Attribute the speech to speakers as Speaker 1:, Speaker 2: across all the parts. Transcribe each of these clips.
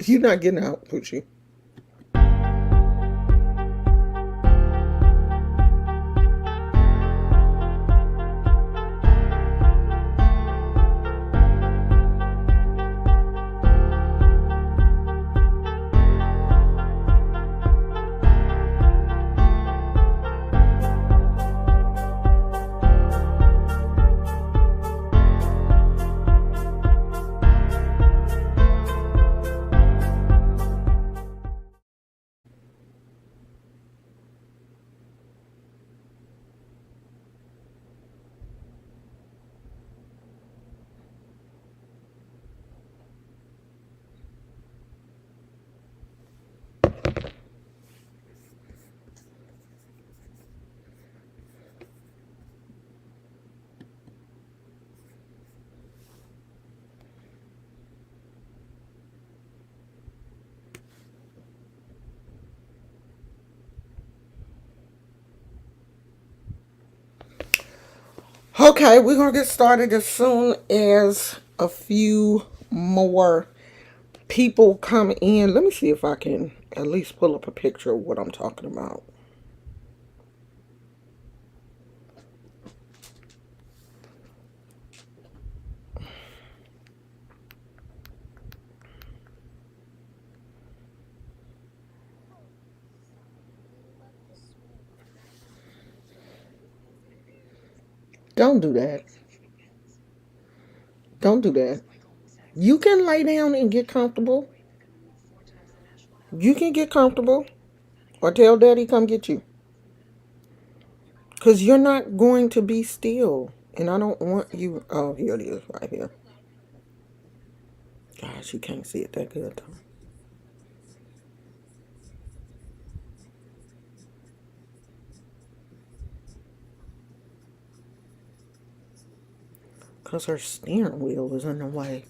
Speaker 1: You're not getting out, Poochie. Okay, we're gonna get started as soon as a few more people come in. Let me see if I can at least pull up a picture of what I'm talking about. Don't do that. Don't do that. You can lay down and get comfortable. You can get comfortable or tell daddy come get you. Because you're not going to be still. And I don't want you. Oh, here it is right here. Gosh, you can't see it that good, though. Because her steering wheel was in the way.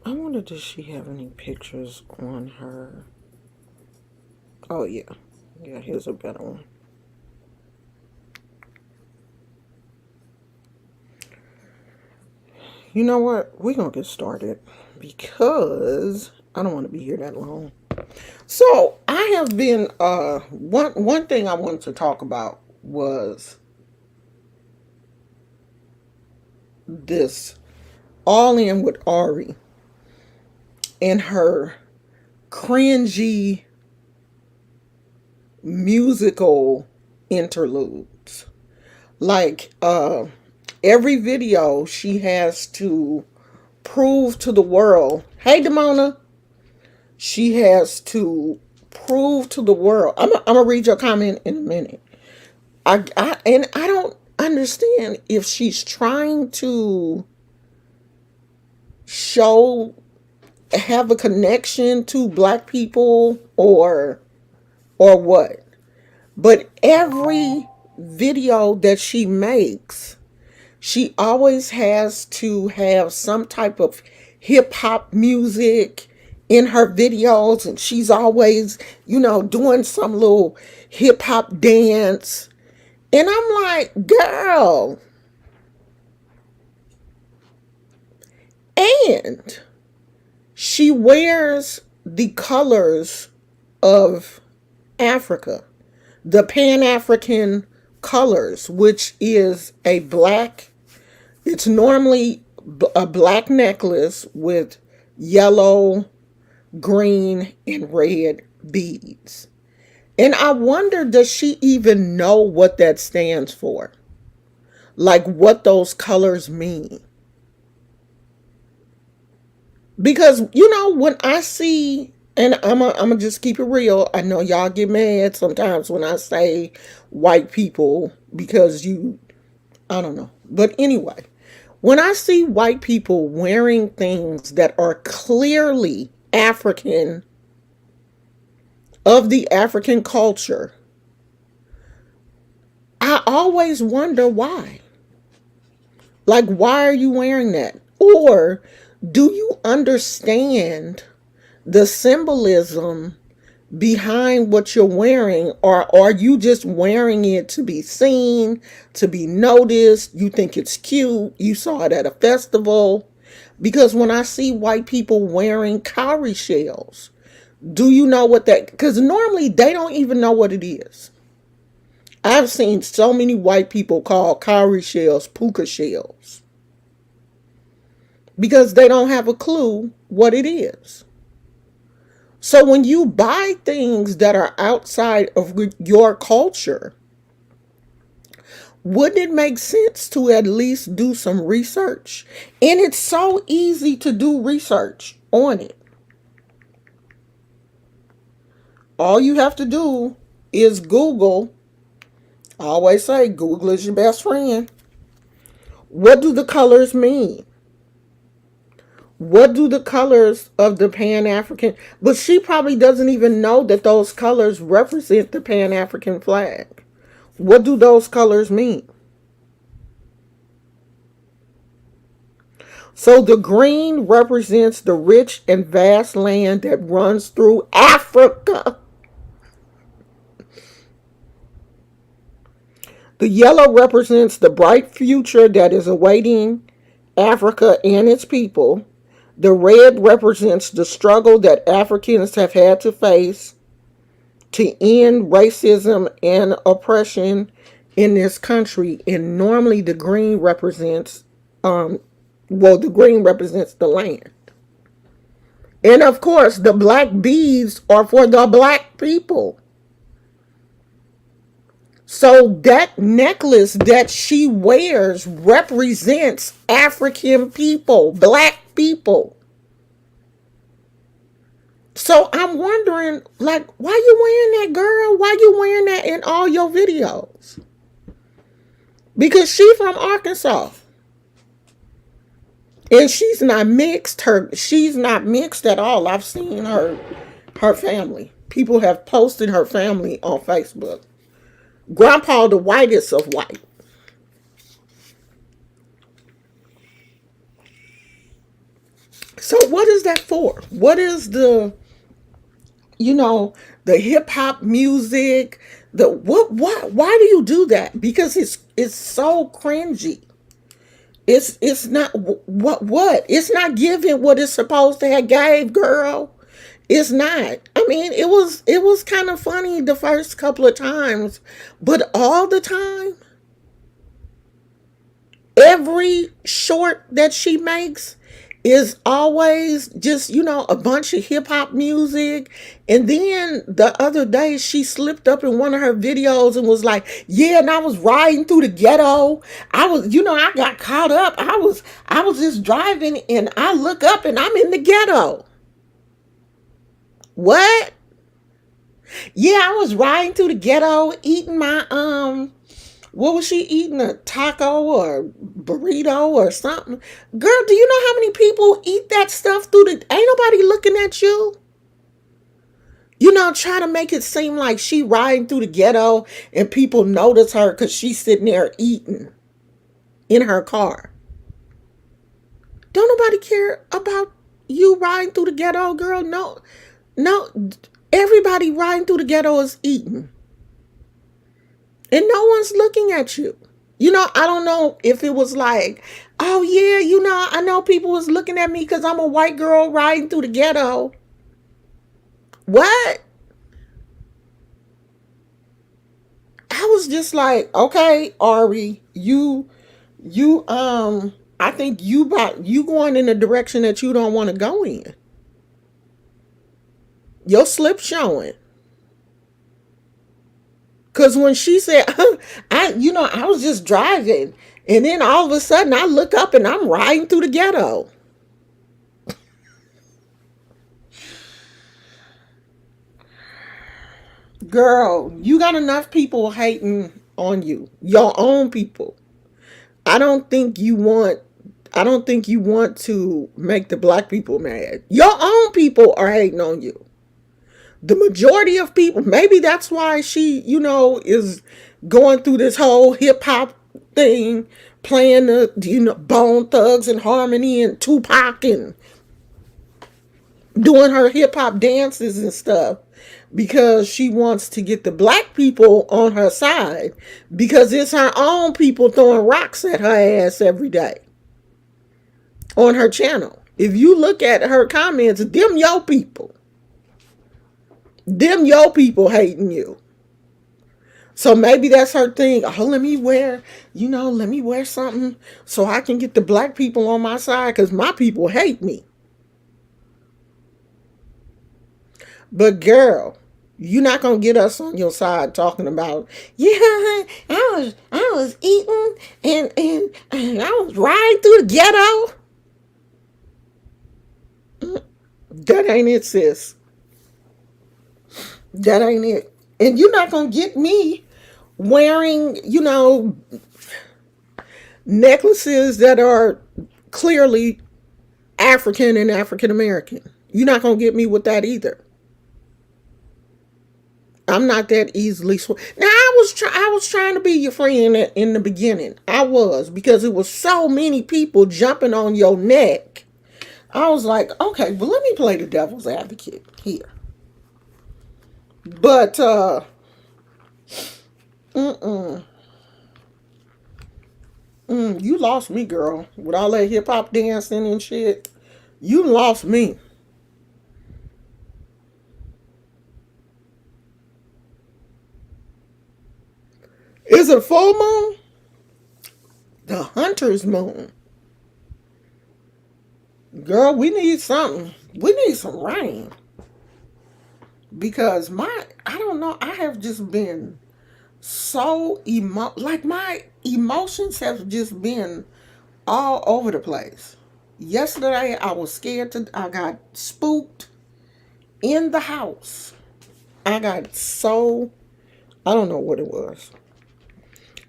Speaker 1: I wonder, does she have any pictures on her? Oh, yeah. Yeah, here's a better one. You know what? We're going to get started because I don't want to be here that long. So, I have been, one thing I wanted to talk about was this All In with Ari and her cringy musical interludes. Like, every video she has to prove to the world, hey, Demona, she has to prove to the world. I'm gonna read your comment in a minute. And I don't understand if she's trying to show, have a connection to black people or what. But every video that she makes, she always has to have some type of hip hop music in her videos, and she's always, doing some little hip hop dance. And I'm like, girl, and she wears the colors of Africa, the Pan African colors, which is a black, it's normally a black necklace with yellow, green, and red beads. And I wonder, does she even know what that stands for? Like what those colors mean? Because, when I see, and I'm just keep it real. I know y'all get mad sometimes when I say white people because I don't know. But anyway, when I see white people wearing things that are clearly African, of the African culture, I always wonder why. Like, why are you wearing that? Or do you understand the symbolism behind what you're wearing, or are you just wearing it to be seen, to be noticed? You think it's cute, you saw it at a festival? Because when I see white people wearing cowrie shells, do you know what that, because normally they don't even know what it is. I've seen so many white people call cowrie shells puka shells because they don't have a clue what it is. So when you buy things that are outside of your culture, wouldn't it make sense to at least do some research? And it's so easy to do research on it. All you have to do is Google. I always say Google is your best friend. What do the colors mean? What do the colors of the Pan African? But she probably doesn't even know that those colors represent the Pan African flag. What do those colors mean? So the green represents the rich and vast land that runs through Africa. The yellow represents the bright future that is awaiting Africa and its people. The red represents the struggle that Africans have had to face to end racism and oppression in this country. And normally the green represents, the green represents the land. And of course, the black beads are for the black people. So that necklace that she wears represents African people, black people. So I'm wondering, like, why you wearing that, girl? Why you wearing that in all your videos? Because she from Arkansas. And she's not mixed. She's not mixed at all. I've seen her family. People have posted her family on Facebook. Grandpa the whitest of white. So what is that for? What is the hip hop music? The what why do you do that? Because it's so cringy. It's not what? It's not giving what it's supposed to have gave, girl. It's not. I mean, it was kind of funny the first couple of times, but all the time, every short that she makes is always just, a bunch of hip hop music. And then the other day she slipped up in one of her videos and was like, yeah, and I was riding through the ghetto. I got caught up. I was just driving and I look up and I'm in the ghetto. What? Yeah, I was riding through the ghetto eating my what was she eating? A taco or burrito or something? Girl, do you know how many people eat that stuff through the... Ain't nobody looking at you. Trying to make it seem like she riding through the ghetto and people notice her because she's sitting there eating in her car. Don't nobody care about you riding through the ghetto, girl. No. Everybody riding through the ghetto is eating. And no one's looking at you. I don't know if it was like, oh yeah, I know people was looking at me because I'm a white girl riding through the ghetto. What? I was just like, okay, Ari, I think you going in a direction that you don't want to go in. Your slip showing. Cause when she said, I was just driving, and then all of a sudden I look up and I'm riding through the ghetto. Girl, you got enough people hating on you, your own people. I don't think you want. I don't think you want to make the black people mad. Your own people are hating on you. The majority of people, maybe that's why she, is going through this whole hip hop thing, playing the, Bone Thugs and Harmony and Tupac and doing her hip hop dances and stuff. because she wants to get the black people on her side because it's her own people throwing rocks at her ass every day on her channel. If you look at her comments, them your people. Them your people hating you. So maybe that's her thing. Oh, let me wear something so I can get the black people on my side because my people hate me. But girl, you're not gonna get us on your side talking about, yeah, I was eating and I was riding through the ghetto. That ain't it, sis. That ain't it. And you're not gonna get me wearing, necklaces that are clearly African and African American. You're not gonna get me with that either. I'm not that easily now I was trying to be your friend in the beginning. I was, because it was so many people jumping on your neck. I was like, okay, well, let me play the devil's advocate here. But you lost me, girl, with all that hip hop dancing and shit. You lost me. Is it a full moon? The hunter's moon. Girl, we need something. We need some rain. Because I don't know, I have just been so like my emotions have just been all over the place. Yesterday I was scared I got spooked in the house. I got so, I don't know what it was.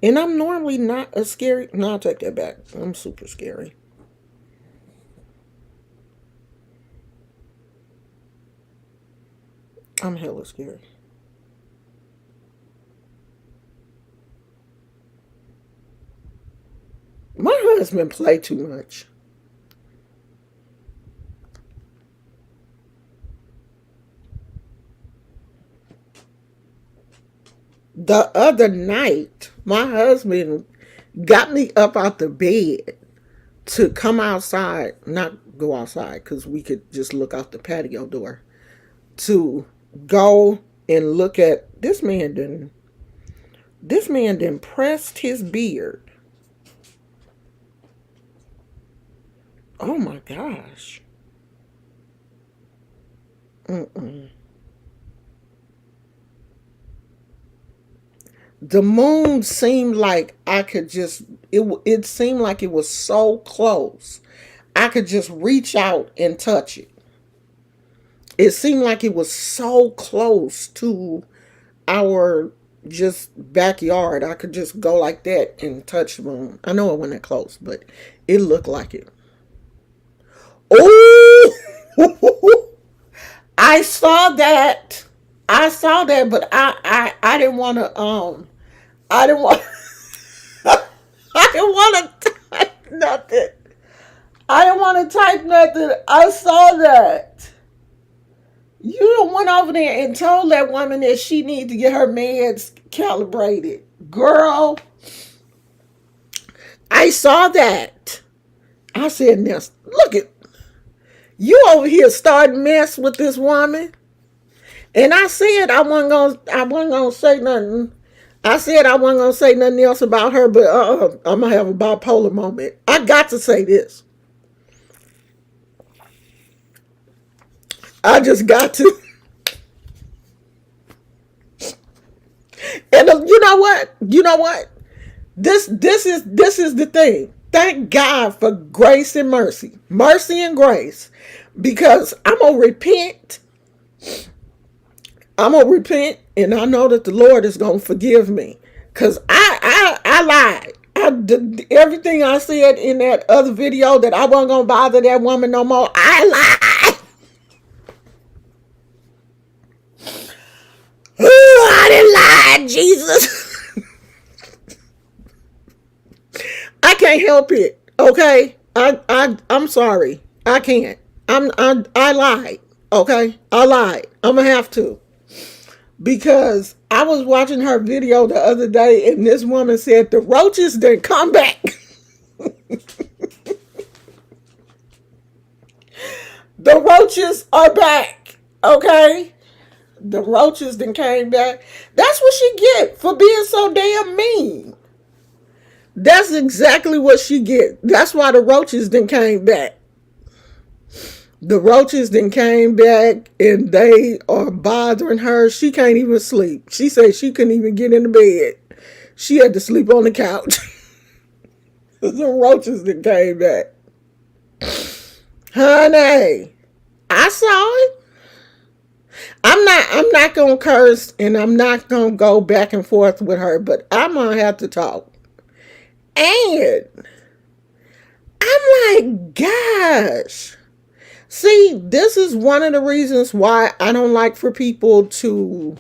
Speaker 1: And I'm normally not a scary, no, I'll take that back. I'm super scary. I'm hella scary. My husband play too much. The other night, my husband got me up out the bed to come outside, not go outside because we could just look out the patio door, to go and look at this man. Done pressed his beard. Oh my gosh. Mm-mm. The moon seemed like I could just, it seemed like it was so close. I could just reach out and touch it. It seemed like it was so close to our just backyard. I could just go like that and touch the moon. I know it wasn't that close, but it looked like it. Oh, I saw that. I saw that, but I didn't want to I didn't want I didn't want to type nothing. I didn't want to type nothing. I saw that. You done went over there and told that woman that she need to get her meds calibrated. Girl, I saw that. I said, now, look at you over here starting mess with this woman. And I said I wasn't gonna say nothing. I said I wasn't gonna say nothing else about her, but I'm gonna have a bipolar moment. I got to say this. I just got to. And you know what? You know what? This is the thing. Thank God for grace and mercy. Mercy and grace. Because I'm gonna repent. I'm gonna repent, and I know that the Lord is gonna forgive me. Cause I lied. I did everything I said in that other video that I wasn't gonna bother that woman no more. I lied. Ooh, I didn't lie, Jesus. I can't help it. Okay, I'm sorry. I can't. I lied. Okay, I lied. I'm gonna have to. because I was watching her video the other day and this woman said the roaches didn't come back. The roaches are back. Okay? The roaches then came back. That's what she get for being so damn mean. That's exactly what she get. That's why the roaches then came back. The roaches then came back and they are bothering her. She can't even sleep. She said she couldn't even get into bed. She had to sleep on the couch. The roaches then came back. Honey, I saw it. I'm not gonna curse and I'm not gonna go back and forth with her, but I'm gonna have to talk. And I'm like, gosh. See, this is one of the reasons why I don't like for people to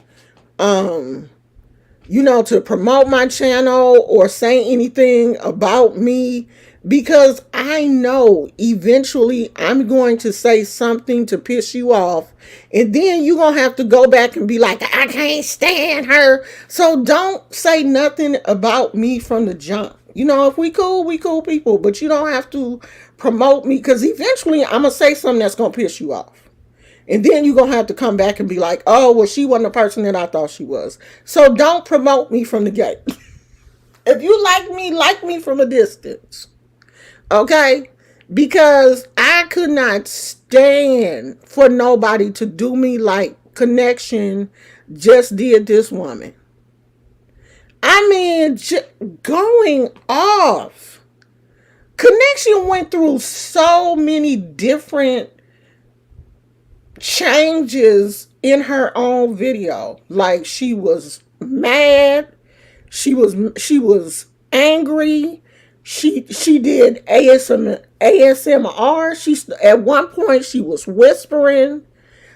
Speaker 1: to promote my channel or say anything about me, because I know eventually I'm going to say something to piss you off, and then you're going to have to go back and be like, I can't stand her. So don't say nothing about me from the jump. If we cool people, but you don't have to promote me, because eventually I'm going to say something that's going to piss you off. And then you're going to have to come back and be like, oh, well, she wasn't the person that I thought she was. So don't promote me from the gate. If you like me from a distance. Okay? Because I could not stand for nobody to do me like Connection just did this woman. I mean, going off. Connection went through so many different changes in her own video. Like, she was mad, she was angry, she did ASMR. She, at one point, she was whispering,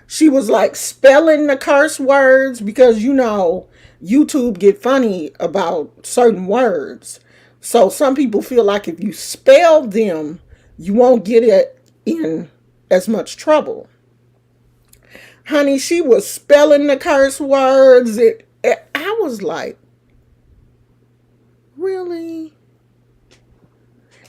Speaker 1: she was like spelling the curse words, because YouTube get funny about certain words. So some people feel like if you spell them, you won't get it in as much trouble. Honey, she was spelling the curse words. I was like, really?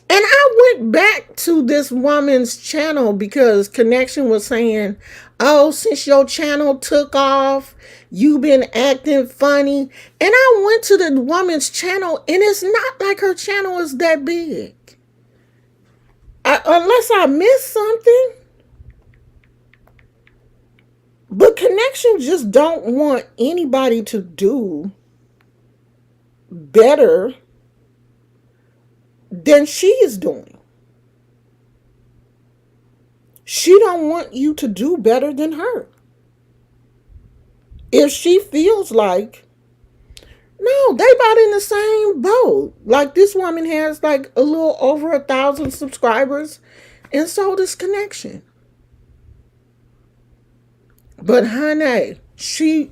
Speaker 1: And I went back to this woman's channel because Connection was saying, oh, since your channel took off, you've been acting funny. And I went to the woman's channel, and it's not like her channel is that big. Unless I missed something. But Connection just don't want anybody to do better than she is doing. She don't want you to do better than her. If she feels like, no, they about in the same boat. Like, this woman has like a little over 1,000 subscribers, and so does Connection. But honey, she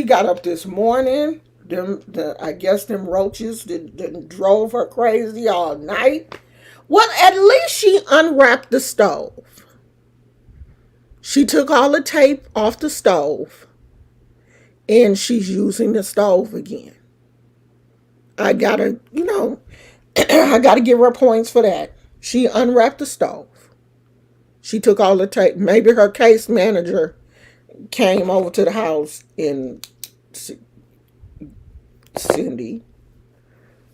Speaker 1: got up this morning. I guess them roaches that drove her crazy all night. Well, at least she unwrapped the stove. She took all the tape off the stove, and she's using the stove again. I gotta give her points for that. She unwrapped the stove. She took all the tape. Maybe her case manager came over to the house and, Cindy,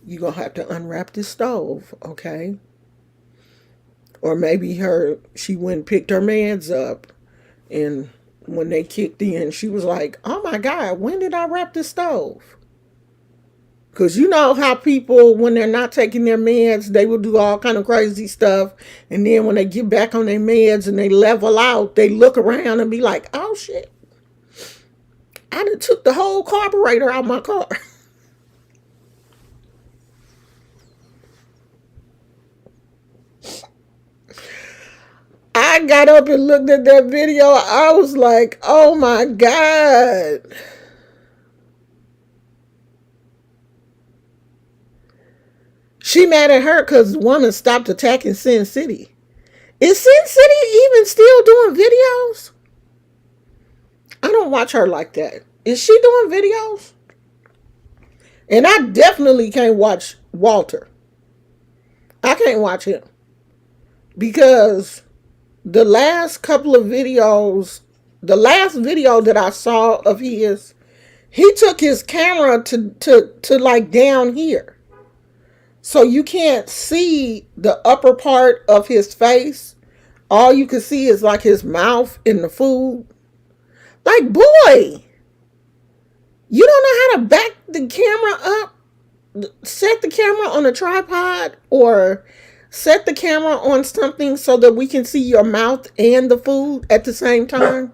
Speaker 1: you're going to have to unwrap this stove, okay? Or maybe she went and picked her mans up, and when they kicked in, she was like, oh my God, when did I wrap this stove? Because you know how people, when they're not taking their meds, they will do all kind of crazy stuff. And then when they get back on their meds and they level out, they look around and be like, oh shit, I done took the whole carburetor out of my car. I got up and looked at that video. I was like, oh my God. She mad at her because the woman stopped attacking Sin City. Is Sin City even still doing videos? I don't watch her like that. Is she doing videos? And I definitely can't watch Walter. I can't watch him because the last couple of videos, the last video that I saw of his, he took his camera to like down here. So you can't see the upper part of his face. All you can see is like his mouth and the food. Like, boy, you don't know how to back the camera up, set the camera on a tripod, or set the camera on something so that we can see your mouth and the food at the same time.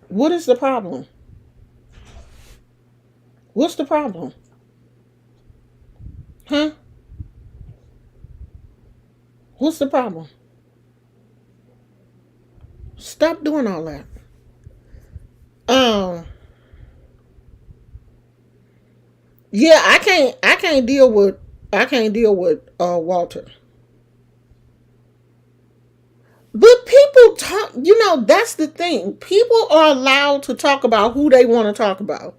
Speaker 1: What is the problem? What's the problem? Huh? What's the problem? Stop doing all that. Um, yeah, I can't deal with Walter. But people talk, that's the thing. People are allowed to talk about who they want to talk about.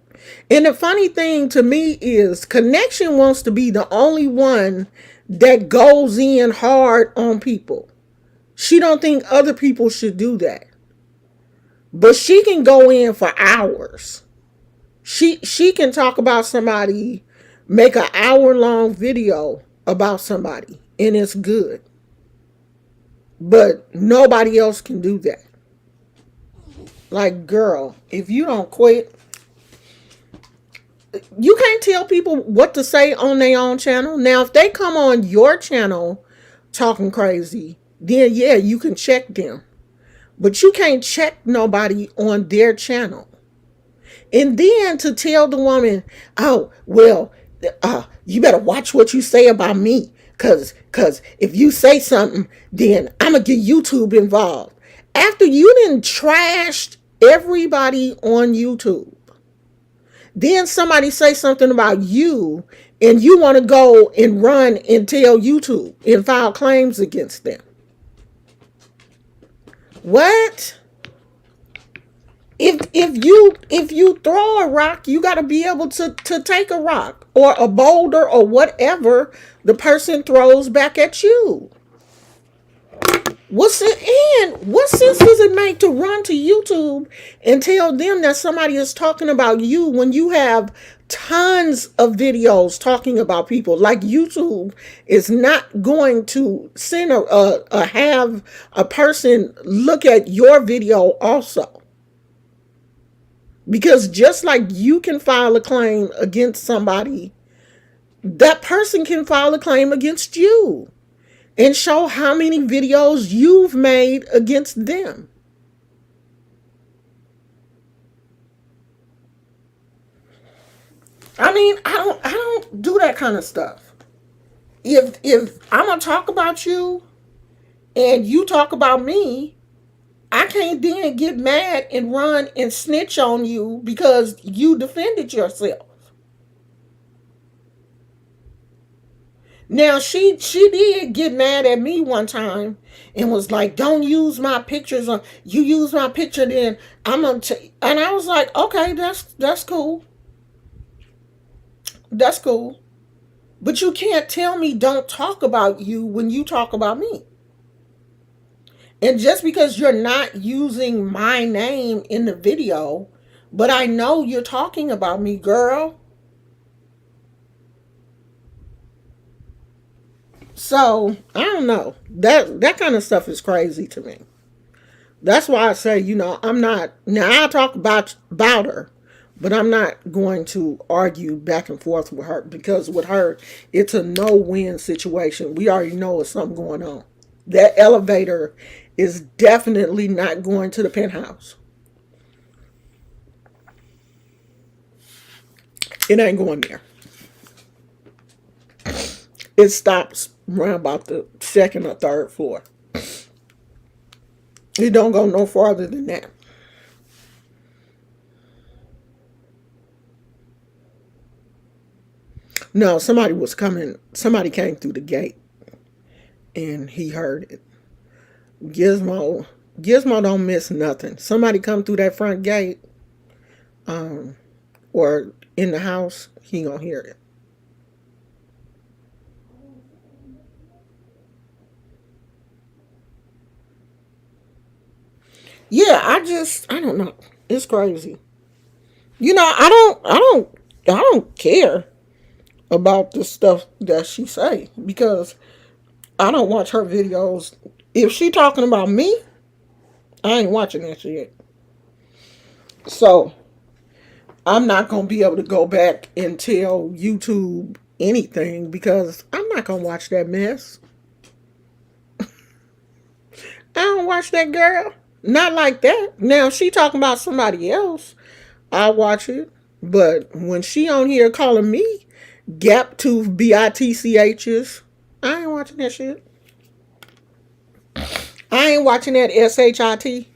Speaker 1: And the funny thing to me is Connection wants to be the only one that goes in hard on people. She don't think other people should do that. But she can go in for hours. She can talk about somebody, make an hour-long video about somebody, and it's good. But nobody else can do that. Like, girl, if you don't quit, you can't tell people what to say on their own channel. Now, if they come on your channel talking crazy, then yeah, you can check them. But you can't check nobody on their channel. And then to tell the woman, oh, well, you better watch what you say about me. Cause if you say something, then I'm going to get YouTube involved. After you done trashed everybody on YouTube, then somebody say something about you and you want to go and run and tell YouTube and file claims against them. What? If you throw a rock, you got to be able to take a rock or a boulder or whatever the person throws back at you. What sense does it make to run to YouTube and tell them that somebody is talking about you when you have tons of videos talking about people? Like, YouTube is not going to send have a person look at your video also. Because just like you can file a claim against somebody, that person can file a claim against you and show how many videos you've made against them. I mean, I don't do that kind of stuff. If I'm gonna talk about you and you talk about me, I can't then get mad and run and snitch on you because you defended yourself. Now she did get mad at me one time and was like, "Don't use my pictures on. You use my picture, then I'm gonna." And I was like, "Okay, that's cool. That's cool. But you can't tell me don't talk about you when you talk about me. And just because you're not using my name in the video, but I know you're talking about me, girl." So I don't know. That kind of stuff is crazy to me. That's why I say, I'm not. Now I'll talk about her, but I'm not going to argue back and forth with her because with her, it's a no-win situation. We already know there's something going on. That elevator is definitely not going to the penthouse. It ain't going there. It stops around about the second or third floor. It don't go no farther than that. No, somebody was coming. Somebody came through the gate. and he heard it. Gizmo, Gizmo don't miss nothing. Somebody come through that front gate, um, or in the house, he gonna hear it. Yeah, I don't know. It's crazy. I don't care about the stuff that she say because I don't watch her videos. If she talking about me, I ain't watching that shit. So I'm not gonna be able to go back and tell YouTube anything because I'm not gonna watch that mess. I don't watch that girl. Not like that. Now if she talking about somebody else, I watch it. But when she on here calling me gap tooth bitch's, I ain't watching that shit. I ain't watching that shit.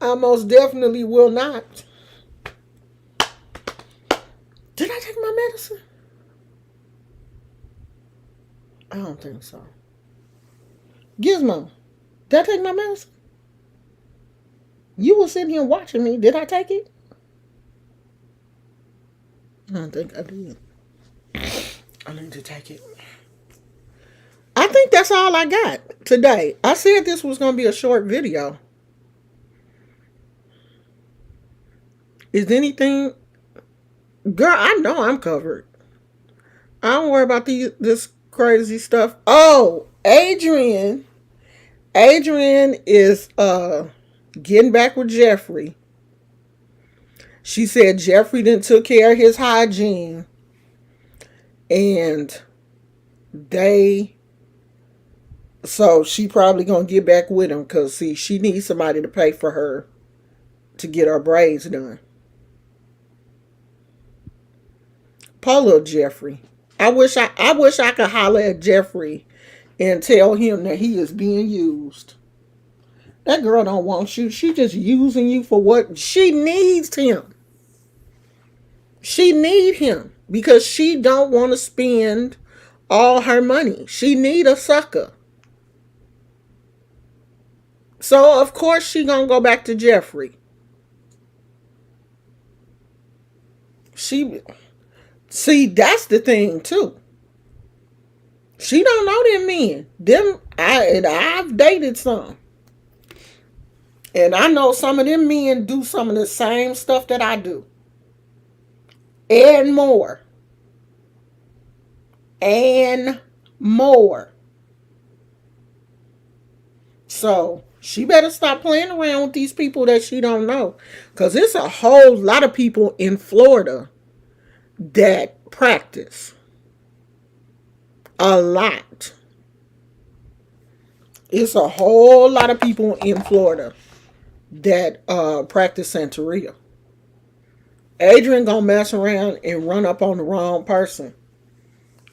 Speaker 1: I most definitely will not. Did I take my medicine? I don't think so. Gizmo, did I take my medicine? You were sitting here watching me. Did I take it? I don't think I did. I need to take it. I think that's all I got today. I said this was going to be a short video. Is anything... Girl, I know I'm covered. I don't worry about this crazy stuff. Oh, Adrian. Adrian is getting back with Jeffrey. She said Jeffrey didn't took care of his hygiene. And they... So she probably going to get back with him because, see, she needs somebody to pay for her to get her braids done. Poor little Jeffrey. I wish I could holler at Jeffrey and tell him that he is being used. That girl don't want you. She just using you for what she needs him. She need him because she don't want to spend all her money. She need a sucker. So of course she gonna go back to Jeffrey. She see that's the thing too. She don't know them men. I've dated some. And I know some of them men do some of the same stuff that I do. And more. And more. So she better stop playing around with these people that she don't know. Because it's a whole lot of people in Florida that practice. A lot. It's a whole lot of people in Florida that practice Santeria. Adrian gonna mess around and run up on the wrong person.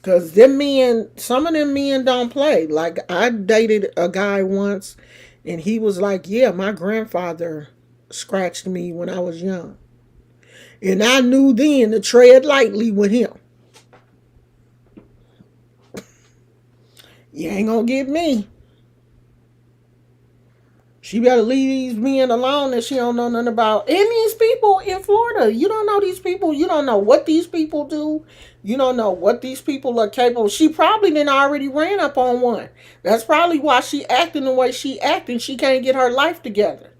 Speaker 1: Cause them men, some of them men don't play. Like I dated a guy once and he was like, yeah, my grandfather scratched me when I was young. And I knew then to tread lightly with him. You ain't gonna get me. She better leave these men alone that she don't know nothing about. And these people in Florida, you don't know these people. You don't know what these people do. You don't know what these people are capable. She probably didn't already ran up on one. That's probably why she acting the way she acting. She can't get her life together.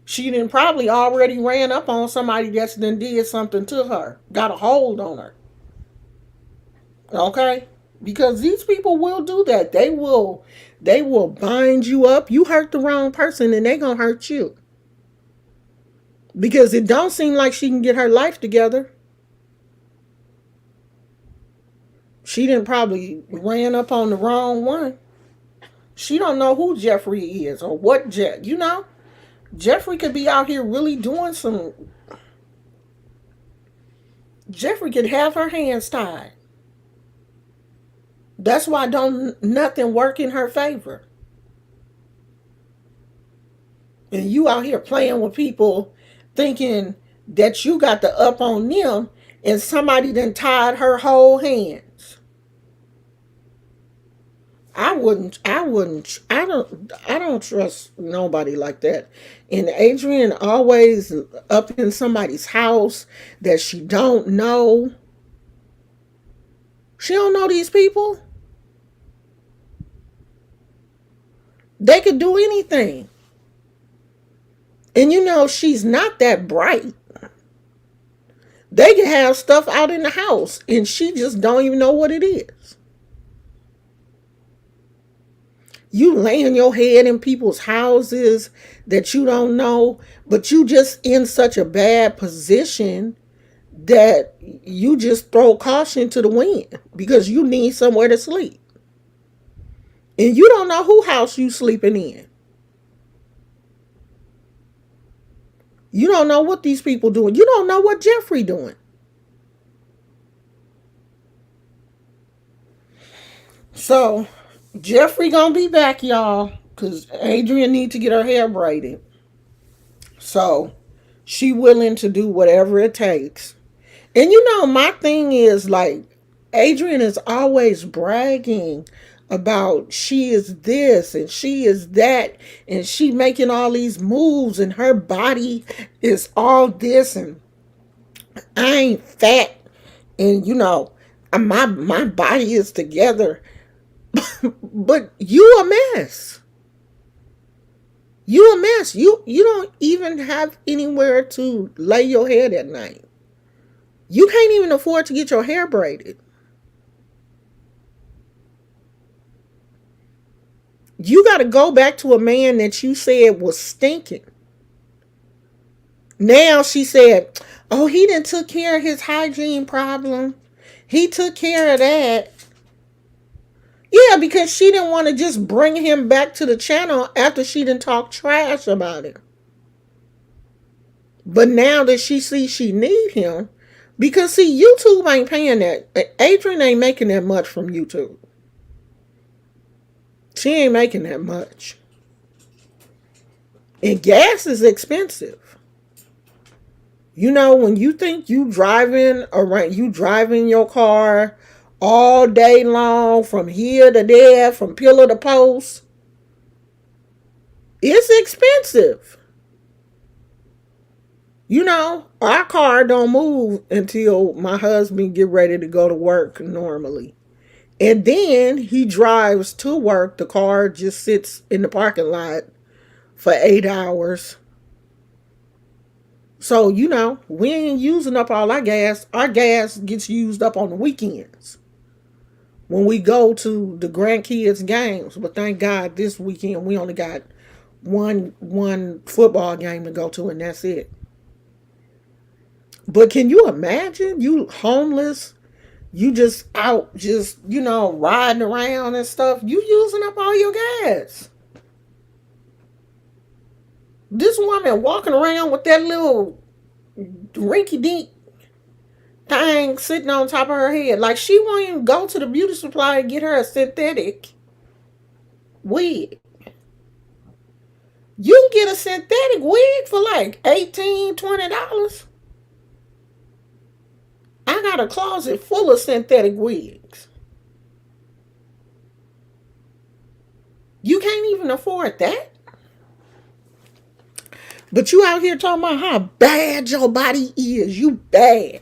Speaker 1: She didn't probably already ran up on somebody that's then did something to her. Got a hold on her. Okay? Because these people will do that. They will bind you up. You hurt the wrong person and they gonna hurt you. Because it don't seem like she can get her life together. She didn't probably ran up on the wrong one. She don't know who Jeffrey is or what Jeffrey could be out here really doing some. Jeffrey could have her hands tied. That's why don't nothing work in her favor. And you out here playing with people thinking that you got the up on them and somebody done tied her whole hands. I don't trust nobody like that. And Adrian always up in somebody's house that she don't know. She don't know these people. They could do anything. And she's not that bright. They can have stuff out in the house and she just don't even know what it is. You laying your head in people's houses that you don't know, but you just in such a bad position that you just throw caution to the wind because you need somewhere to sleep. And you don't know who house you sleeping in. You don't know what these people doing. You don't know what Jeffrey doing. So Jeffrey gonna be back, y'all, because Adrian need to get her hair braided. So she willing to do whatever it takes. And my thing is like Adrian is always bragging about she is this and she is that and she making all these moves and her body is all this and I ain't fat and my body is together. But you a mess. You a mess. You don't even have anywhere to lay your head at night. You can't even afford to get your hair braided. You got to go back to a man that you said was stinking. Now she said, oh, he done took care of his hygiene problem. He took care of that. Yeah, because she didn't want to just bring him back to the channel after she done talked trash about him. But now that she sees she need him, because see, YouTube ain't paying that. Adrian ain't making that much from YouTube. She ain't making that much. And gas is expensive. When you think you driving around, you driving your car all day long from here to there, from pillar to post, it's expensive. Our car don't move until my husband get ready to go to work normally. And then he drives to work. The car just sits in the parking lot for 8 hours. So, we ain't using up all our gas. Our gas gets used up on the weekends when we go to the grandkids' games. But thank God this weekend we only got one football game to go to, and that's it. But can you imagine you homeless? You just out, just, riding around and stuff. You using up all your gas. This woman walking around with that little rinky dink thing sitting on top of her head. Like she won't even go to the beauty supply and get her a synthetic wig. You can get a synthetic wig for like $18-$20. I got a closet full of synthetic wigs. You can't even afford that. But you out here talking about how bad your body is. You bad.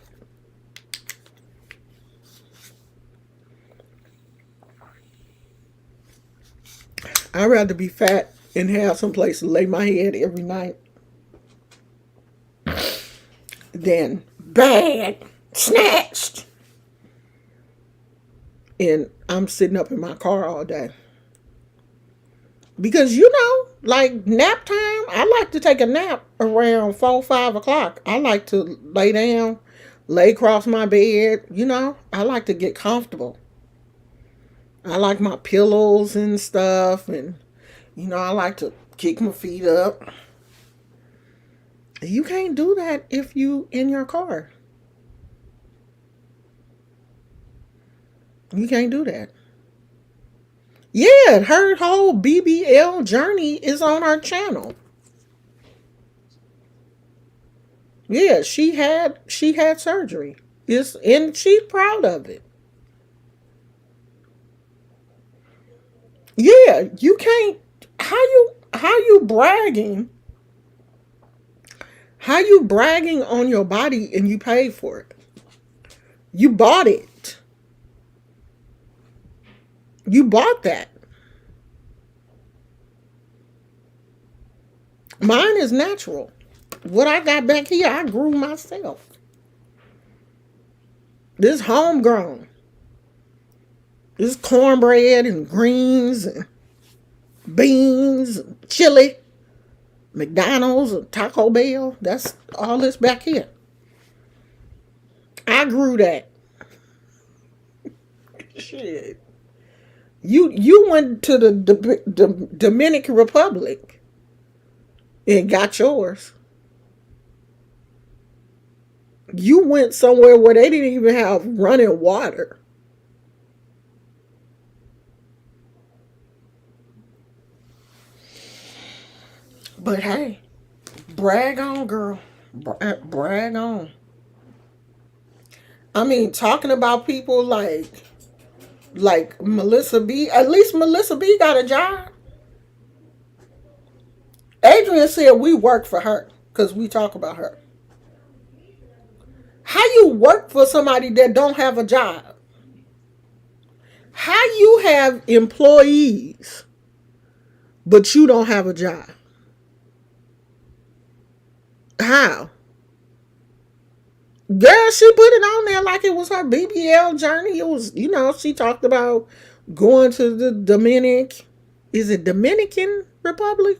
Speaker 1: I'd rather be fat and have some place to lay my head every night than bad, snatched, and I'm sitting up in my car all day. Because like nap time, I like to take a nap around 4-5 o'clock. I like to lay down, lay across my bed. I like to get comfortable. I like my pillows and stuff, and I like to kick my feet up. You can't do that if you in your car. You can't do that. Yeah, her whole BBL journey is on our channel. Yeah, she had surgery. And she's proud of it. Yeah, you can't. How you bragging? How you bragging on your body and you paid for it? You bought it. You bought that. Mine is natural. What I got back here, I grew myself. This homegrown. This cornbread and greens and beans, and chili, McDonald's, and Taco Bell. That's all this back here. I grew that. Shit. You went to the Dominican Republic and got yours. You went somewhere where they didn't even have running water. But hey, brag on, girl. Brag on. I mean, talking about people like Melissa B. At least Melissa B got a job. Adrian said we work for her because we talk about her. How you work for somebody that don't have a job? How you have employees but you don't have a job? How? Girl, she put it on there like it was her BBL journey. It was, she talked about going to the is it Dominican Republic?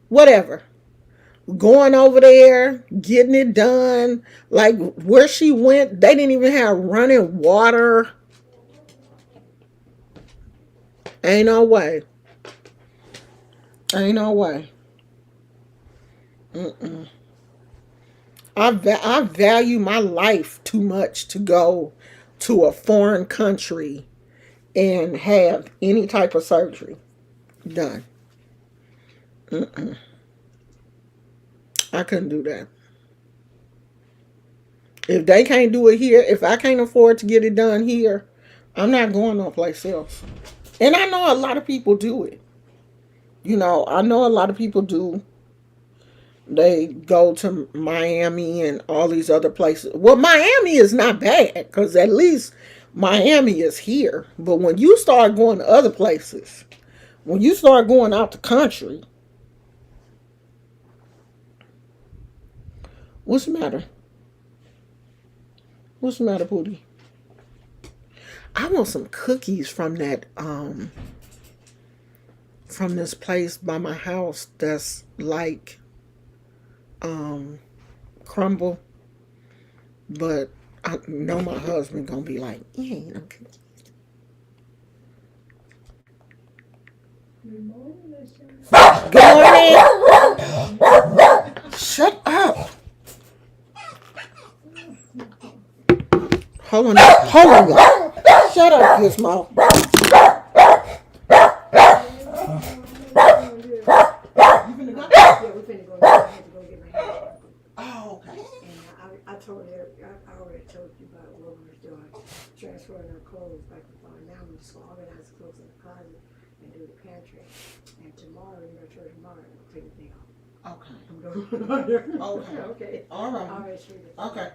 Speaker 1: Whatever. Going over there, getting it done. Like where she went, they didn't even have running water. Ain't no way. Ain't no way. Mm-mm. I value my life too much to go to a foreign country and have any type of surgery done. Mm-mm. I couldn't do that. If they can't do it here, if I can't afford to get it done here, I'm not going no place else. And I know a lot of people do it. I know a lot of people do. They go to Miami and all these other places. Well, Miami is not bad because at least Miami is here. But when you start going to other places, when you start going out the country, what's the matter? What's the matter, Pootie? I want some cookies from this place by my house that's like um crumble, but I know my husband gonna be like, you ain't no cookies. Good morning. Shut up. Hold on. Hold on. Shut up, Gizmo. You finna go? Yeah, we finna go. I had to go get my hair. Oh, okay. And I told her, I already told you about what we were doing, transferring her clothes back and forth. Now we just gonna organize the clothes in the closet and do the pantry. And tomorrow, tomorrow, we'll take the thing off. Okay. I'm going. Okay. Okay. All right. All right, sweetie. Okay.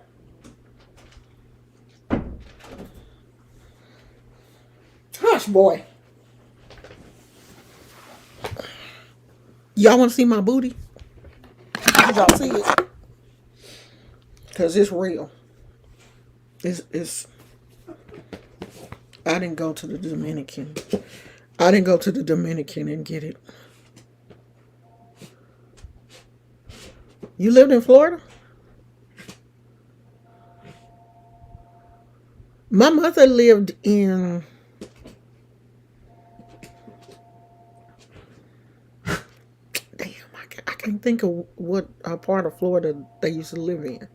Speaker 1: Hush, boy. Y'all want to see my booty? Did y'all see it? Because it's real. It's. I didn't go to the Dominican. I didn't go to the Dominican and get it. You lived in Florida? My mother lived in. Damn, I can't think of what part of Florida they used to live in.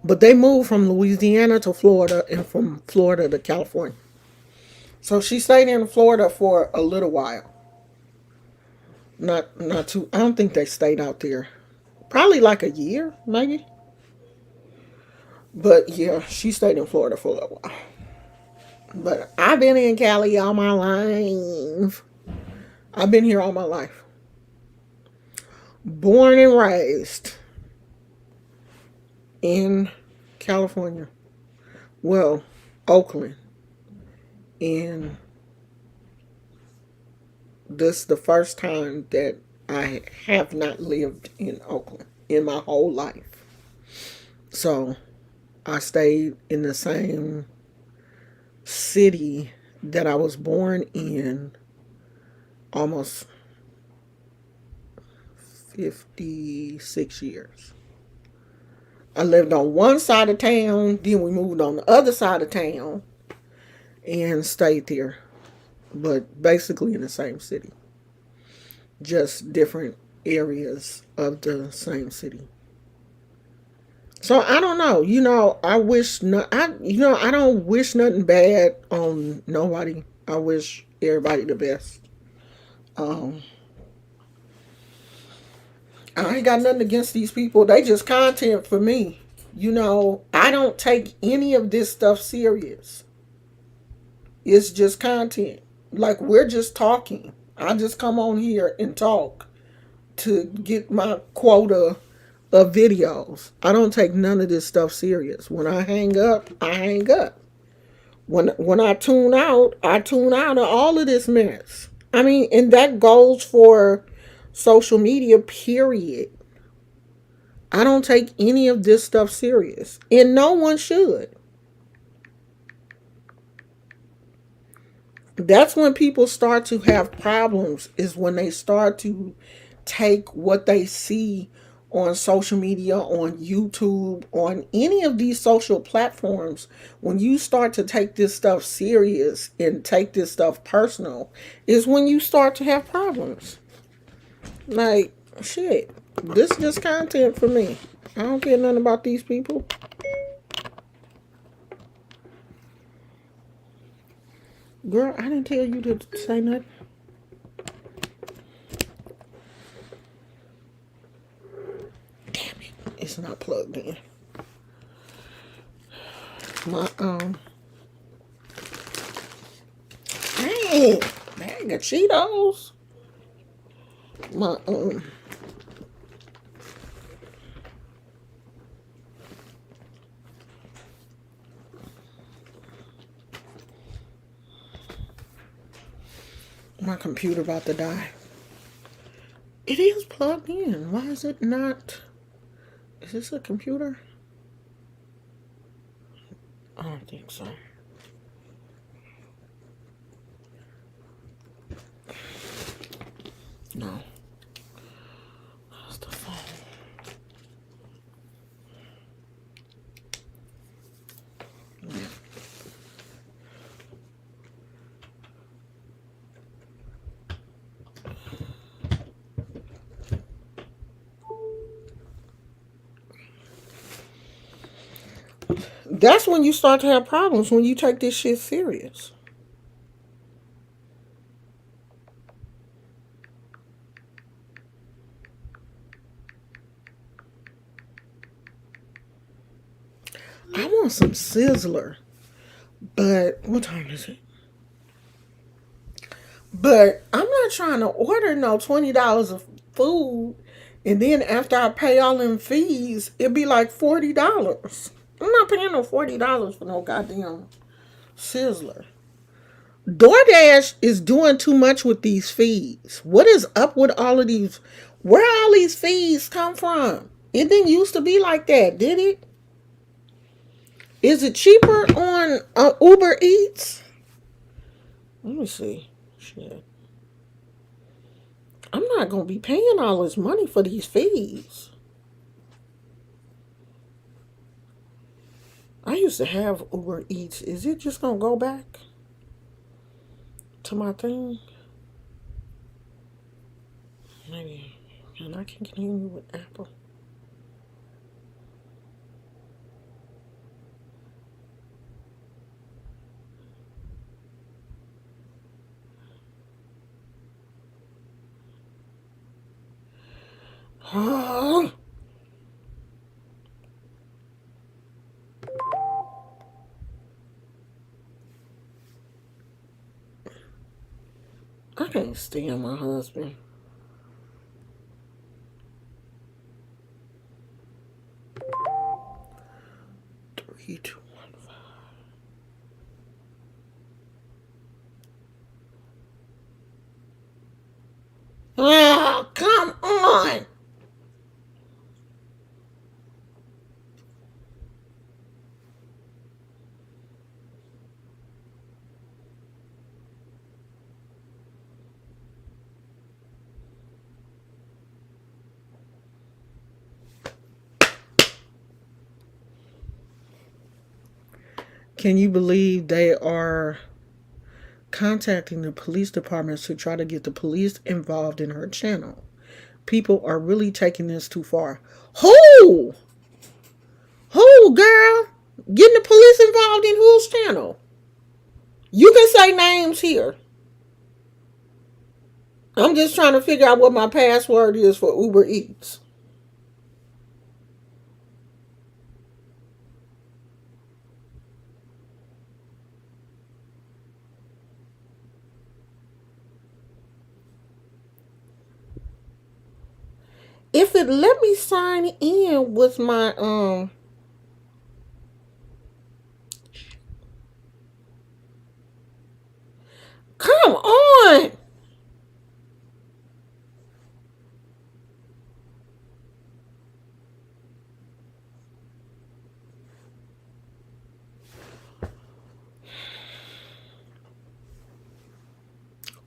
Speaker 1: But they moved from Louisiana to Florida and from Florida to California. So she stayed in Florida for a little while. Not too. I don't think they stayed out there Probably like a year, maybe. But yeah, she stayed in Florida for a while. But I've been in Cali all my life. I've been here all my life. Born and raised in California. Well, Oakland. And this is the first time that I have not lived in Oakland in my whole life. So I stayed in the same city that I was born in almost 56 years. I lived on one side of town, then we moved on the other side of town and stayed there, but basically in the same city, just different areas of the same city. So I don't know. I wish no, I don't wish nothing bad on nobody. I wish everybody the best. Um, I ain't got nothing against these people. They just content for me. I don't take any of this stuff serious. It's just content. Like we're just talking. I just come on here and talk to get my quota of videos. I don't take none of this stuff serious. When I hang up, I hang up. When I tune out of all of this mess. I mean, and that goes for social media, period. I don't take any of this stuff serious. And no one should. That's when people start to have problems, is when they start to take what they see on social media, on YouTube, on any of these social platforms. When you start to take this stuff serious and take this stuff personal, is when you start to have problems. Like, shit, this is just content for me. I don't care nothing about these people. Girl, I didn't tell you to say nothing. Damn it, it's not plugged in. My dang, bag of Cheetos. My my computer about to die. It is plugged in. Why is it not? Is this a computer? I don't think so. No. That's the phone. Yeah. That's when you start to have problems, when you take this shit serious. I want some Sizzler, but what time is it? But I'm not trying to order no $20 of food, and then after I pay all them fees, it'd be like $40. I'm not paying no $40 for no goddamn Sizzler. DoorDash is doing too much with these fees. What is up with all of these? Where all these fees come from? It didn't used to be like that, did it? Is it cheaper on Uber Eats? Let me see. Shit. I'm not going to be paying all this money for these fees. I used to have Uber Eats. Is it just going to go back to my thing? Maybe. And I can continue with Apple. can't stand my husband. Three, two, one, five. Oh, come on. Can you believe they are contacting the police departments to try to get the police involved in her channel? People are really taking this too far. Who? Who, girl? Getting the police involved in whose channel? You can say names here. I'm just trying to figure out what my password is for Uber Eats. If it let me sign in with my come on.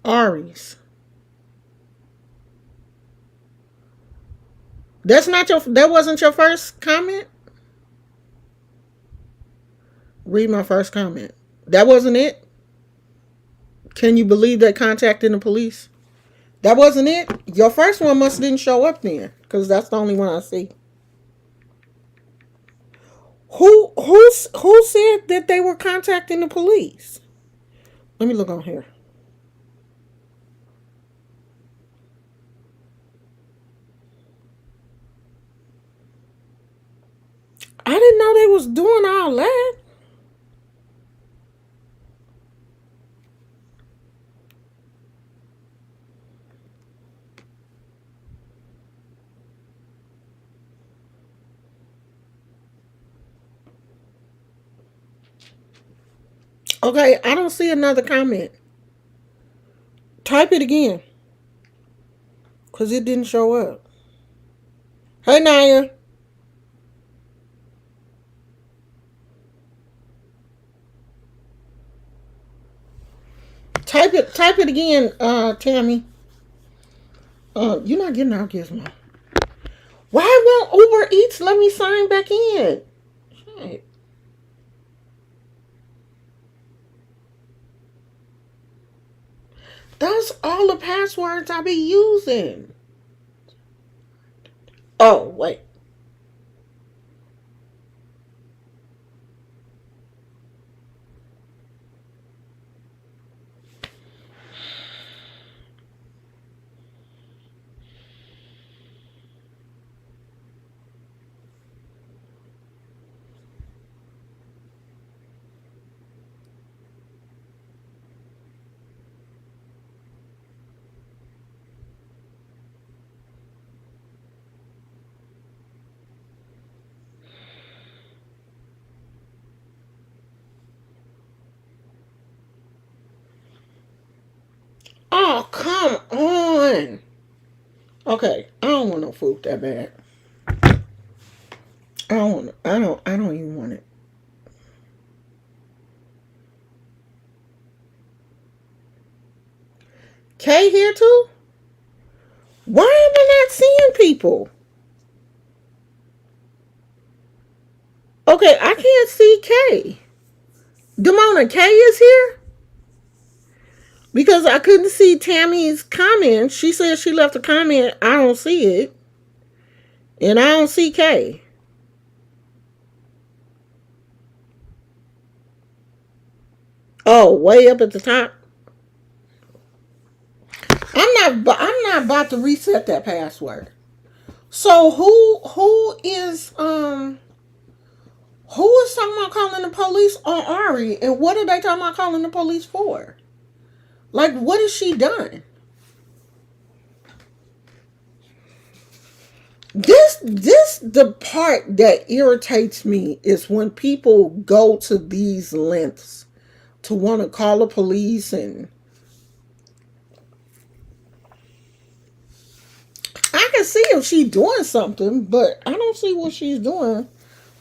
Speaker 1: Ari's. That wasn't your first comment? Read my first comment. That wasn't it? Can you believe they contacted the police? That wasn't it? Your first one must didn't show up then, because that's the only one I see. Who said that they were contacting the police? Let me look on here. I didn't know they was doing all that. Okay, I don't see another comment. Type it again. Because it didn't show up. Hey, Naya. Type it again, Tammy. You're not getting our gizmo. Why won't Uber Eats let me sign back in? Shit. That's all the passwords I be using. Oh, wait. Oh, come on. Okay, I don't want no food that bad. I don't even want it. Kay here too? Why am I not seeing people? Okay, I can't see Kay. Demona, Kay is here? Because I couldn't see Tammy's comment. She said she left a comment. I don't see it. And I don't see Kay. Oh, way up at the top. I'm not about to reset that password. So who is talking about calling the police on Ari, and what are they talking about calling the police for? Like, what has she done? This the part that irritates me is when people go to these lengths to want to call the police, and I can see if she's doing something, but I don't see what she's doing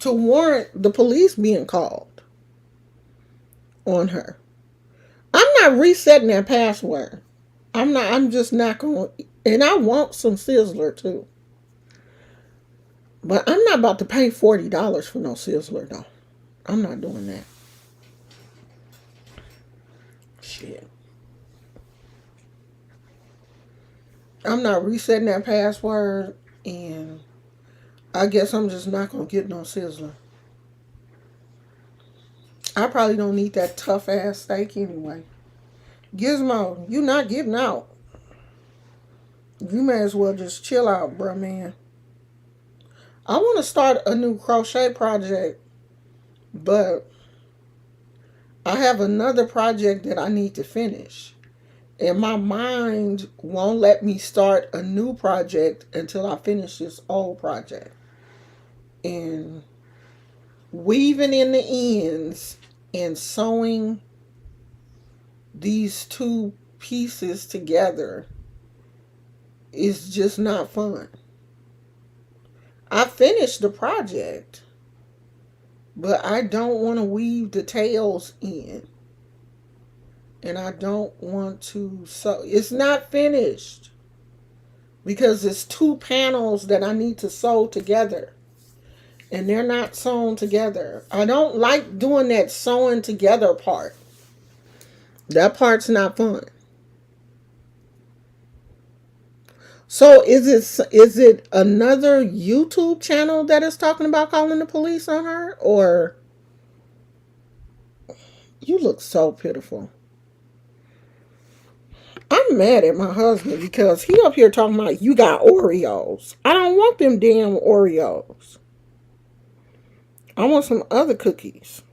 Speaker 1: to warrant the police being called on her. I'm not resetting that password. I'm just not going, and I want some Sizzler too. But I'm not about to pay $40 for no Sizzler though. I'm not doing that. Shit. I'm not resetting that password, and I guess I'm just not gonna get no Sizzler. I probably don't need that tough ass steak anyway. Gizmo, you not getting out. You may as well just chill out, bruh, man. I want to start a new crochet project, but I have another project that I need to finish. And my mind won't let me start a new project until I finish this old project. And weaving in the ends and sewing these two pieces together is just not fun. I finished the project, but I don't want to weave the tails in. And I don't want to sew. It's not finished because it's two panels that I need to sew together. And they're not sewn together. I don't like doing that sewing together part. That part's not fun. So is it another YouTube channel that is talking about calling the police on her? Or you look so pitiful. I'm mad at my husband because he up here talking about you got Oreos. I don't want them damn Oreos. I want some other cookies.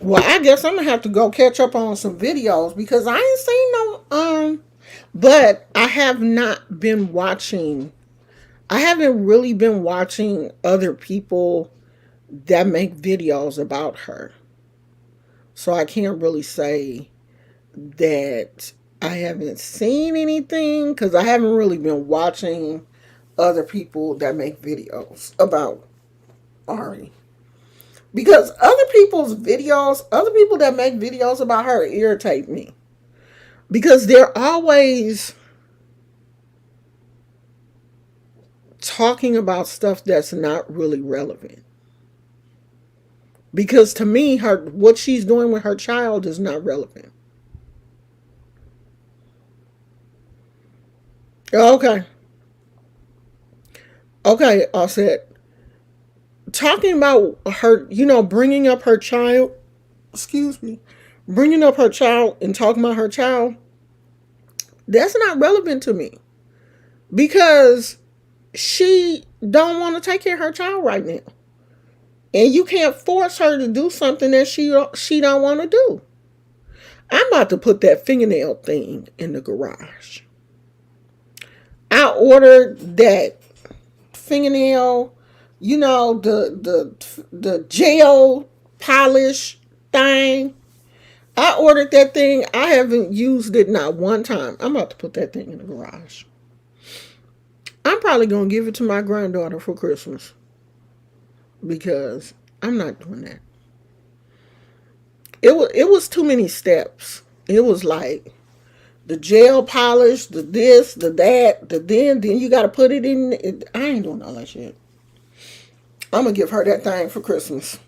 Speaker 1: Well, I guess I'm gonna have to go catch up on some videos because I ain't seen no but I have not been watching. I haven't really been watching other people that make videos about her. So I can't really say that I haven't seen anything because I haven't really been watching other people that make videos about Ari. Because other people that make videos about her irritate me. Because they're always talking about stuff that's not really relevant. Because to me, what she's doing with her child is not relevant. Okay. Okay, I said talking about her, bringing up her child, excuse me, bringing up her child and talking about her child, that's not relevant to me because she don't want to take care of her child right now. And you can't force her to do something that she don't want to do. I'm about to put that fingernail thing in the garage. I ordered that fingernail, the gel polish thing. I ordered that thing. I haven't used it not one time. I'm about to put that thing in the garage. I'm probably going to give it to my granddaughter for Christmas because I'm not doing that. It was too many steps. It was like the gel polish, the this, the that, the then you got to put it in. I ain't doing all that shit. I'm going to give her that thing for Christmas.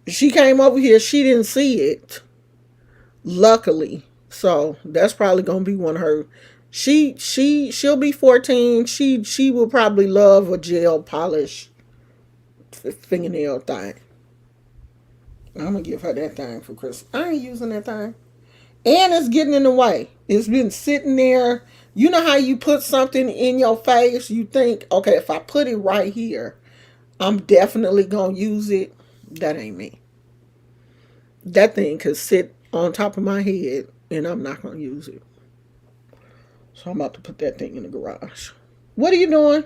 Speaker 1: She came over here. She didn't see it. Luckily. So that's probably going to be one of her. She'll be 14. She will probably love a gel polish fingernail thing. I'm going to give her that thing for Christmas. I ain't using that thing. And it's getting in the way. It's been sitting there. You know how you put something in your face, you think, okay, if I put it right here, I'm definitely going to use it. That ain't me. That thing could sit on top of my head and I'm not going to use it. So I'm about to put that thing in the garage. What are you doing?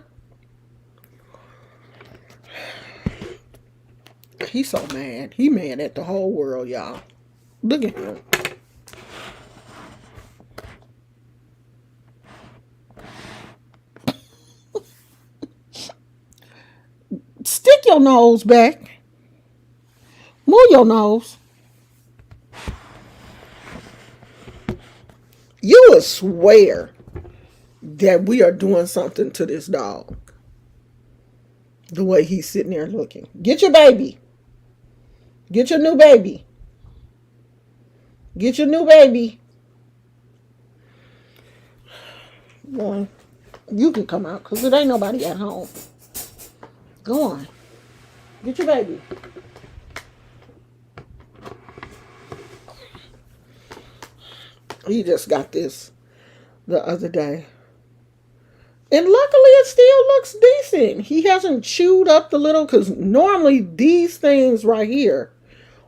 Speaker 1: He's so mad. He mad at the whole world, y'all. Look at him. Stick your nose back. Move your nose. You would swear that we are doing something to this dog. The way he's sitting there looking. Get your baby. Get your new baby. Get your new baby. Boy, you can come out because it ain't nobody at home. Go on. Get your baby. He just got this the other day. And luckily it still looks decent. He hasn't chewed up the little, because normally these things right here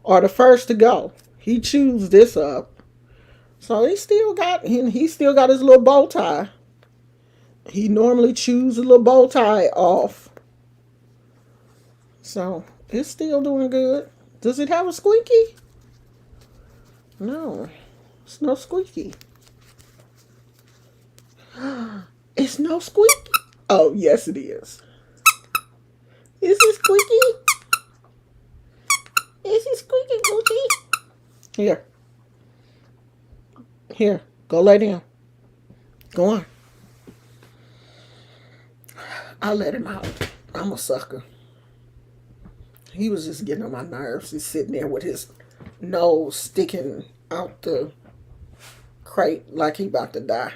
Speaker 1: are the first to go. He chews this up. So he still got his little bow tie. He normally chews a little bow tie off. So it's still doing good. Does it have a squeaky? No. It's no squeaky. It's no squeaky. Oh, yes it is. Is it squeaky? Is it squeaky, Gucci? Here. Here. Go lay down. Go on. I'll let him out. I'm a sucker. He was just getting on my nerves. He's sitting there with his nose sticking out the crate like he about to die.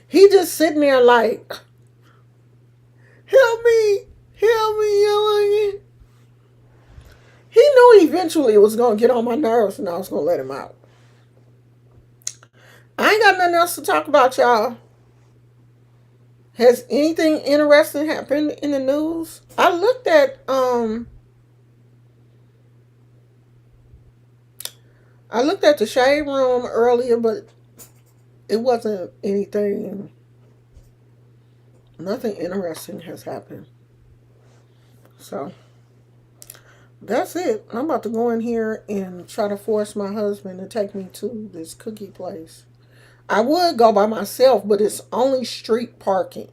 Speaker 1: He just sitting there like, help me, help me, help me. He knew eventually it was going to get on my nerves and I was going to let him out. I ain't got nothing else to talk about, y'all. Has anything interesting happened in the news? I looked at the shade room earlier, but it wasn't anything. Nothing interesting has happened. So that's it. I'm about to go in here and try to force my husband to take me to this cookie place. I would go by myself, but it's only street parking.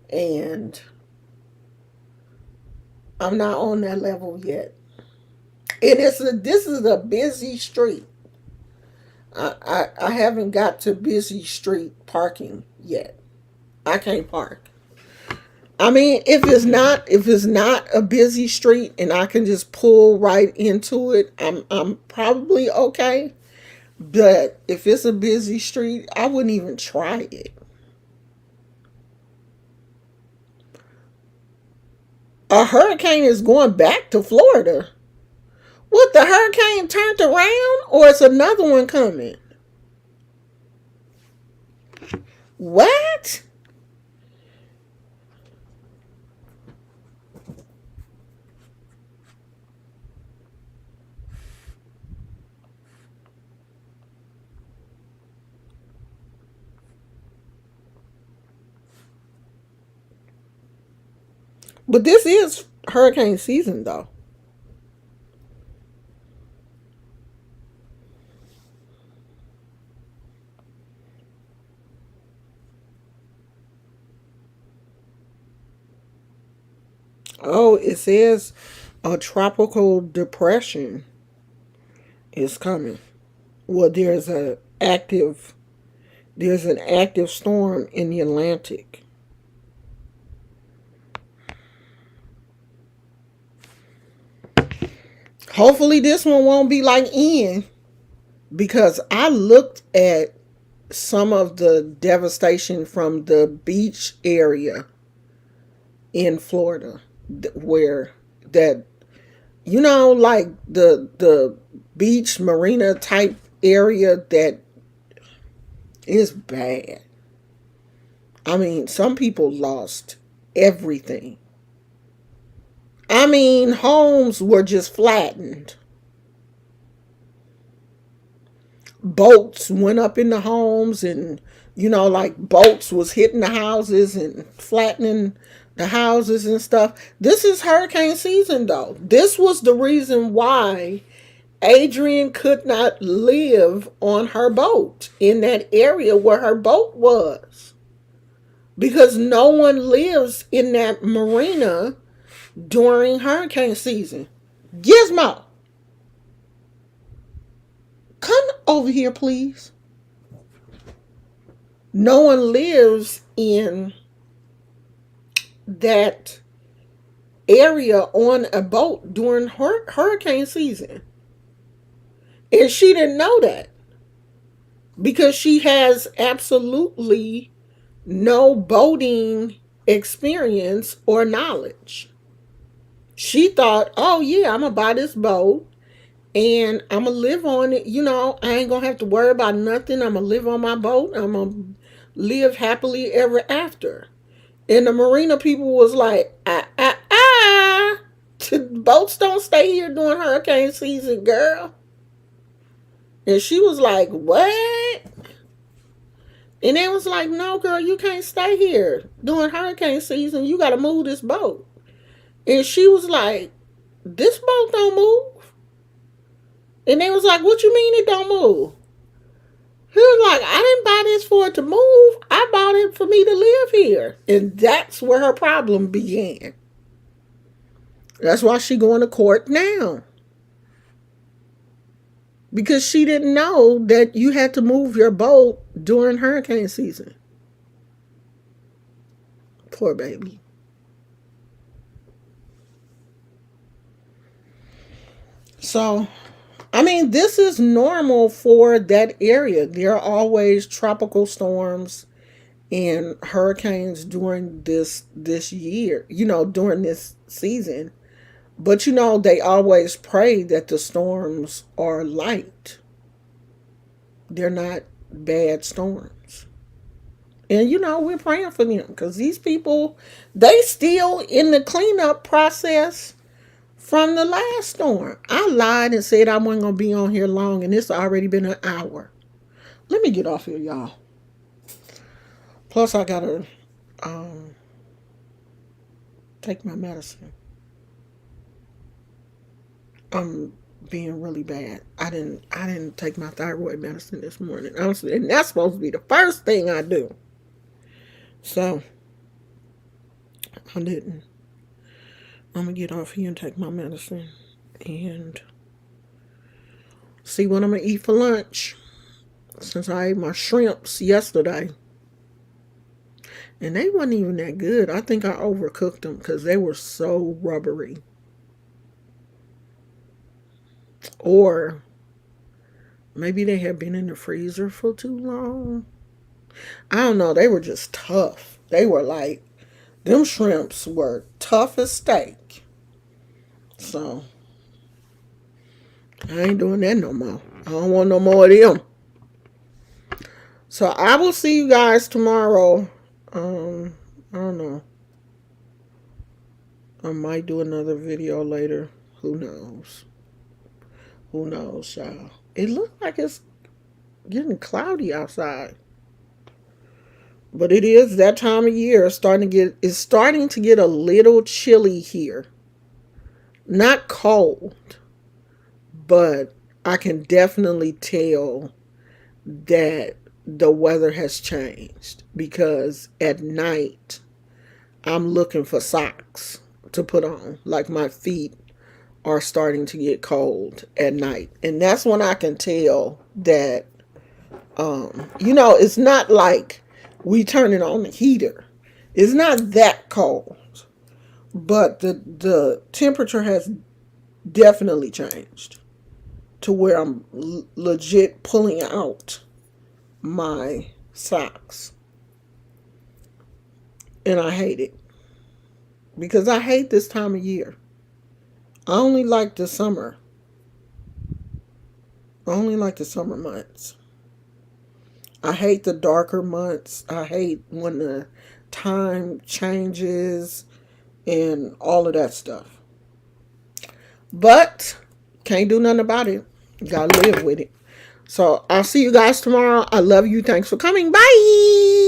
Speaker 1: And I'm not on that level yet. And this is a busy street. I haven't got to busy street parking yet. I can't park. I mean, if it's not a busy street and I can just pull right into it, I'm probably okay. But if it's a busy street, I wouldn't even try it. A hurricane is going back to Florida. What, the hurricane turned around or is another one coming? What? But this is hurricane season though. Oh, it says a tropical depression is coming. Well, there's an active storm in the Atlantic. Hopefully this one won't be like Ian, because I looked at some of the devastation from the beach area in Florida, where that, like the beach marina type area that is bad. I mean, some people lost everything. I mean, homes were just flattened. Boats went up in the homes, and like boats was hitting the houses and flattening the houses and stuff. This is hurricane season, though. This was the reason why Adrian could not live on her boat in that area where her boat was, because no one lives in that marina during hurricane season. Gizmo, come over here, please. No one lives in that area on a boat during hurricane season. And she didn't know that, because she has absolutely no boating experience or knowledge. She thought, oh yeah, I'm gonna buy this boat and I'm gonna live on it. I ain't gonna have to worry about nothing. I'm gonna live on my boat. I'm gonna live happily ever after. And the marina people was like, boats don't stay here during hurricane season, girl. And she was like, what? And they was like, no, girl, you can't stay here during hurricane season. You got to move this boat. And she was like, this boat don't move. And they was like, what you mean it don't move? He was like, I didn't buy this for it to move. I bought it for me to live here. And that's where her problem began. That's why she going to court now. Because she didn't know that you had to move your boat during hurricane season. Poor baby. So, I mean, this is normal for that area. There are always tropical storms and hurricanes during this year, during this season. But they always pray that the storms are light. They're not bad storms. And we're praying for them, because these people, they still in the cleanup process from the last storm. I lied and said I wasn't going to be on here long, and it's already been an hour. Let me get off here, y'all. Plus, I got to take my medicine. I'm being really bad. I didn't take my thyroid medicine this morning. Honestly, and that's supposed to be the first thing I do. So, I didn't. I'm going to get off here and take my medicine and see what I'm going to eat for lunch, since I ate my shrimps yesterday. And they wasn't even that good. I think I overcooked them because they were so rubbery. Or maybe they had been in the freezer for too long. I don't know. They were just tough. They were like, them shrimps were tough as steak. So, I ain't doing that no more. I don't want no more of them. So, I will see you guys tomorrow. I don't know. I might do another video later. Who knows? Who knows, y'all? It looks like it's getting cloudy outside. But it is that time of year. It's starting to get a little chilly here. Not cold, but I can definitely tell that the weather has changed, because at night I'm looking for socks to put on. Like, my feet are starting to get cold at night. And that's when I can tell that, it's not like we turning on the heater. It's not that cold. But the temperature has definitely changed to where I'm legit pulling out my socks. And I hate it. because I hate this time of year. I only like the summer. I only like the summer months. I hate the darker months. I hate when the time changes and all of that stuff. But can't do nothing about it. You gotta live with it. So I'll see you guys tomorrow. I love you. Thanks for coming. Bye.